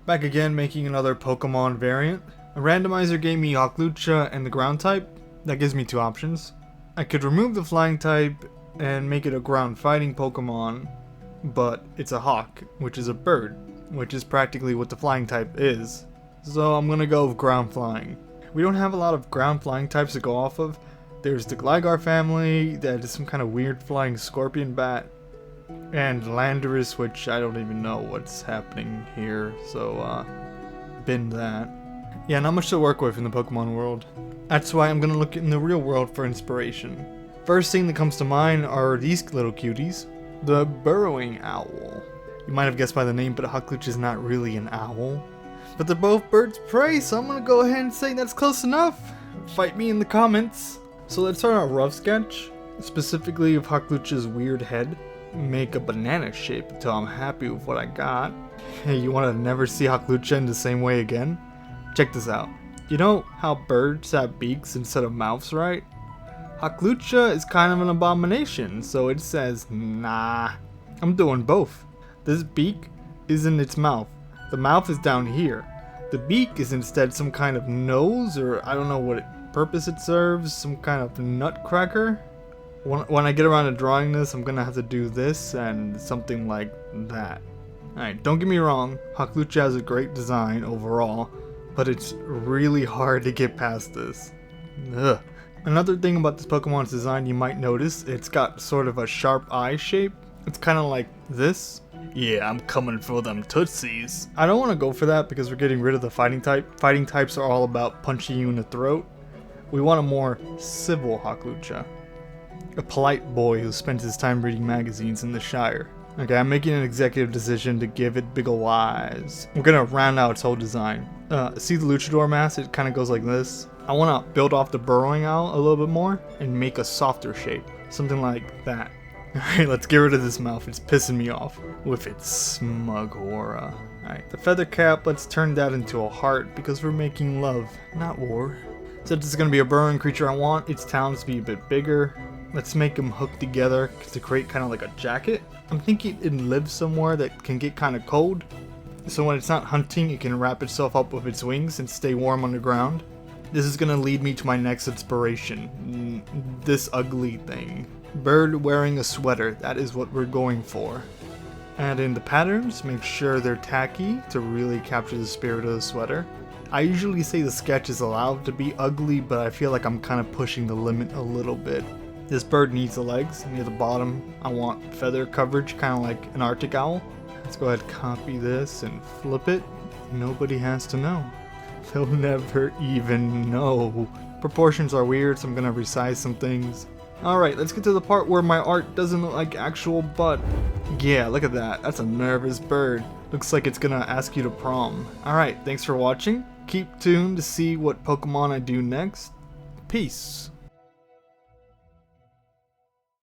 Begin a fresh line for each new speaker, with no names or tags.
Back again, making another Pokemon variant. A randomizer gave me Hawlucha and the ground type. That gives me two options. I could remove the flying type and make it a ground fighting Pokemon, but it's a hawk, which is a bird, which is practically what the flying type is. So I'm gonna go with ground flying. We don't have a lot of ground flying types to go off of. There's the Gligar family, that is some kind of weird flying scorpion bat, and Landorus, which I don't even know what's happening here, so bin that. Yeah, not much to work with in the Pokemon world. That's why I'm gonna look in the real world for inspiration. First thing that comes to mind are these little cuties. The burrowing owl. You might have guessed by the name, but a Hawlucha is not really an owl. But they're both birds of prey, so I'm gonna go ahead and say that's close enough. Fight me in the comments. So let's start on a rough sketch, specifically of Hawlucha's weird head. Make a banana shape until I'm happy with what I got. Hey, you wanna never see Hawlucha in the same way again? Check this out. You know how birds have beaks instead of mouths, right? Hawlucha is kind of an abomination, so it says, nah, I'm doing both. This beak is in its mouth. The mouth is down here. The beak is instead some kind of nose, or I don't know what purpose it serves, some kind of nutcracker. When I get around to drawing this, I'm gonna have to do this and something like that. Alright, don't get me wrong, Hawlucha has a great design overall, but it's really hard to get past this. Ugh. Another thing about this Pokemon's design you might notice, it's got sort of a sharp eye shape. It's kind of like this. Yeah, I'm coming for them tootsies. I don't want to go for that because we're getting rid of the fighting type. Fighting types are all about punching you in the throat. We want a more civil Hawlucha. A polite boy who spends his time reading magazines in the Shire. Okay, I'm making an executive decision to give it big ol' eyes. We're gonna round out its whole design. See the Luchador mask? It kind of goes like this. I want to build off the burrowing owl a little bit more and make a softer shape. Something like that. Alright, let's get rid of this mouth. It's pissing me off with its smug aura. Alright, the feather cap, let's turn that into a heart because we're making love, not war. Since it's going to be a burrowing creature, I want its talons to be a bit bigger. Let's make them hook together to create kind of like a jacket. I'm thinking it lives somewhere that can get kind of cold. So when it's not hunting, it can wrap itself up with its wings and stay warm underground. This is going to lead me to my next inspiration. This ugly thing. Bird wearing a sweater. That is what we're going for. Add in the patterns. Make sure they're tacky to really capture the spirit of the sweater. I usually say the sketch is allowed to be ugly, but I feel like I'm kind of pushing the limit a little bit. This bird needs the legs. Near the bottom, I want feather coverage, kind of like an Arctic owl. Let's go ahead and copy this and flip it. Nobody has to know. They'll never even know. Proportions are weird, so I'm gonna resize some things. Alright, let's get to the part where my art doesn't look like actual butt. Yeah, look at that. That's a nervous bird. Looks like it's gonna ask you to prom. Alright, thanks for watching. Keep tuned to see what Pokemon I do next. Peace.